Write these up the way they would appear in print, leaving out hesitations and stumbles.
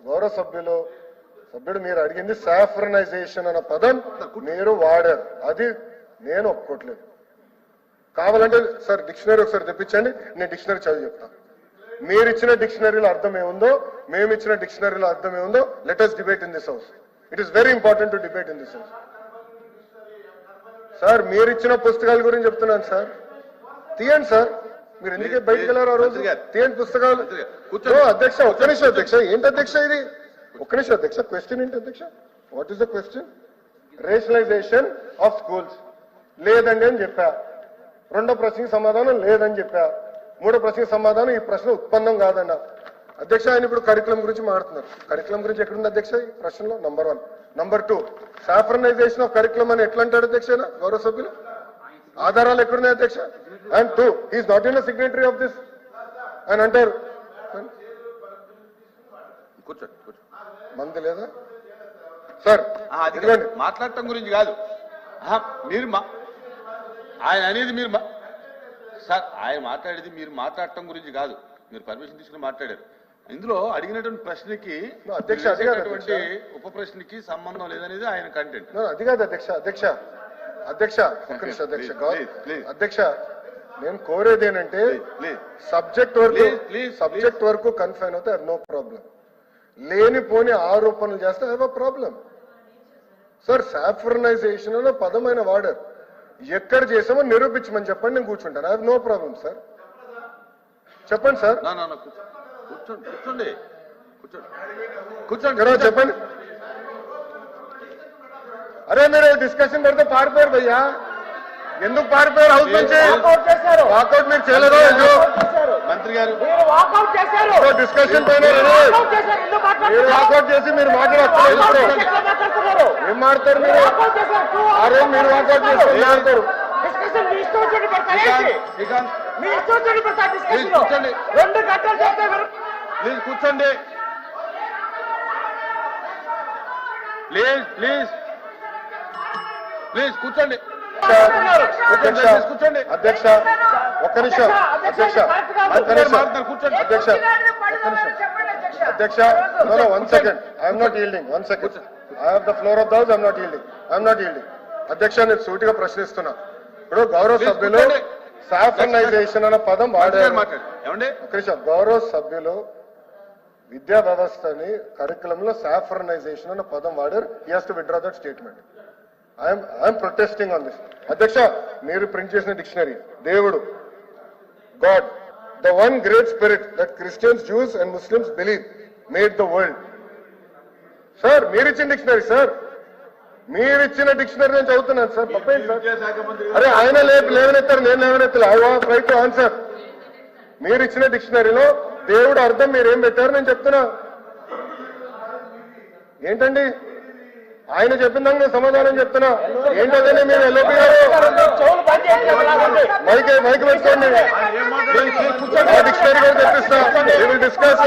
గౌరవ సభ్యుడు మీరు అడిగింది సాఫ్రనైజేషన్ అన్న పదం మీరు వాడారు, అది నేను ఒప్పుకోవట్లేదు. కావాలంటే సార్ డిక్షనరీ ఒకసారి తెప్పించండి, నేను డిక్షనరీ చదివి చెప్తాను. మీరు ఇచ్చిన డిక్షనరీలో అర్థం ఏముందో, మేము ఇచ్చిన డిక్షనరీలో అర్థం ఏముందో, let us debate in this house. It is very important to debate in this house. Sir మీరు ఇచ్చిన పుస్తకాల గురించి చెప్తున్నాను సార్, తీయండి సార్. మీరు ఎందుకే బయటకు వెళ్ళారు ఆ రోజు? తీయండి పుస్తకాలు. అధ్యక్ష ఒక్క నిమిషం అధ్యక్ష, ఏంటి అధ్యక్ష ఇది? ఒక్క నిమిషం అధ్యక్ష, క్వశ్చన్ ఏంటి అధ్యక్ష? What is the question? Rationalization of schools లేదండి అని చెప్పా. రెండో ప్రశ్నకి సమాధానం లేదని చెప్పా. మూడో ప్రశ్నకి సమాధానం ఈ ప్రశ్న ఉత్పన్నం కాదన్న. అధ్యక్ష ఆయన ఇప్పుడు కరికులం గురించి మాట్లాడుతున్నారు. కరికులం గురించి ఎక్కడుంది అధ్యక్ష ఈ ప్రశ్నలో? Number 1. Number 2, saffronisation of curriculum అని ఎట్లా అంటాడు అధ్యక్ష గౌరవ సభ్యులు? ఆధారాలు ఎక్కడున్నాయి అధ్యక్ష? And 2, is not in signatory of this అని అంటారు. మంది లేదా సార్? మాట్లాడటం గురించి కాదు మీరు ఆయన అనేది, మీరు సార్ ఆయన మాట్లాడేది మీరు మాట్లాడటం గురించి కాదు, మీరు పర్మిషన్ తీసుకుని మాట్లాడారు. ఇందులో అడిగినటువంటి ప్రశ్నకి అధ్యక్ష ఉప ప్రశ్నకి సంబంధం లేదనేది ఆయన కంటెంట్. అది కాదు అధ్యక్ష. అధ్యక్ష నేను కోరేది ఏంటంటే సబ్జెక్ట్ వరకు కన్ఫైన్ అవుతే నో ప్రాబ్లం. లేనిపోని ఆరోపణలు చేస్తే have a problem. Sir saffronization అనే పదమైన వాడారు, ఎక్కడ చేసామో నిరూపించమని చెప్పండి, నేను కూర్చుంటాను. I have no problem sir. చెప్పండి సార్. కూర్చోండి చెప్పండి. అరే మీరు డిస్కషన్ పెడితే పారిపోయారు భయ్యా, ఎందుకు పారిపోయారు హౌస్ నుంచి? వాకౌట్ మీరు చేయలేదు మంత్రి గారు, డిస్కషన్ పైన మీరు వాకౌట్ చేసి మీరు మాట్లాడతారు. ఏం మాడతారు మీరు? అరే మీరు వాకౌట్ చేసి మాట్లాడతారు. ప్లీజ్ కూర్చోండి, ప్లీజ్ కూర్చోండి. కూర్చోండి అధ్యక్ష ఒక్క నిమిషం. అధ్యక్ష అధ్యక్ష 1 second. I'm not yielding. 1 second. I have the floor of the house. I'm not yielding. అధ్యక్ష నేను సూటిగా ప్రశ్నిస్తున్నా. ఇప్పుడు గౌరవ సభ్యులు సాఫ్రనైజేషన్ అన్న పదం వాడారు. గౌరవ సభ్యులు విద్యా వ్యవస్థని కరికులంలో సాఫ్రనైజేషన్ అన్న పదం వాడారు. He has to withdraw that statement. I'm protesting on this. అధ్యక్ష మీరు ప్రింట్ చేసిన డిక్షనరీ దేవుడు, God, the one great spirit that Christians, Jews and Muslims believe made the world. Sir మీరిచ్చిన డిక్షనరీ సార్, మీరిచ్చిన డిక్షనరీ నేను చదువుతున్నాను సార్. తప్పేంటి సార్? అరే ఆయన లేవనెత్తారు, నేను లేవనెత్తాను. I want right to answer. మీరు ఇచ్చిన డిక్షనరీలో దేవుడు అర్థం మీరేం పెట్టారు నేను చెప్తున్నా. ఏంటండి ఆయన చెప్పిన దాన్ని నేను సమాధానం చెప్తున్నా. ఏంటంటే మీరు ఎల్ఓపి గారు మైక్ పెట్టుకోండి. డిక్షనరీ కూడా తెప్పిస్తా. డిస్కస్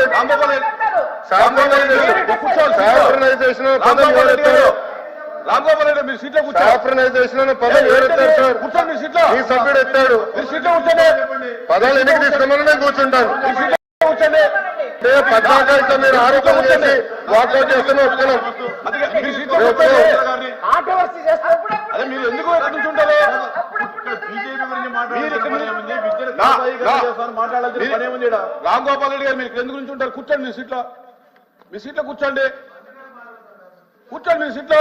సాఫ్రనైజేషన్ పదం ఎవరెత్తారు? రాంగోపాల్ రెడ్డి మీరు సీట్లో కూర్చోండి. సాఫ్రనైజేషన్ అనే పదం ఎవరెత్తారు సార్? కూర్చోండి మీ సీట్లో. ఈ సభ్యుడు ఎత్తాడు. మీరు సీట్లో కూర్చోండి. పదాలు ఎన్నిక తీసుకున్నాను నేను కూర్చుంటాను. కూర్చోండి. పద్నాలుగు మీరు ఆరోపణ చేసి వాకౌట్ చేస్తున్నా వస్తున్నాం. అదే మీరు ఎందుకు కూర్చుంటారు? రాంగోపాల్ రెడ్డి గారు మీరు ఎందుకు గురించి ఉంటారు? కూర్చోండి మీ సీట్లో. మీ సీట్లో కూర్చోండి. కూర్చోండి మీ సీట్లో.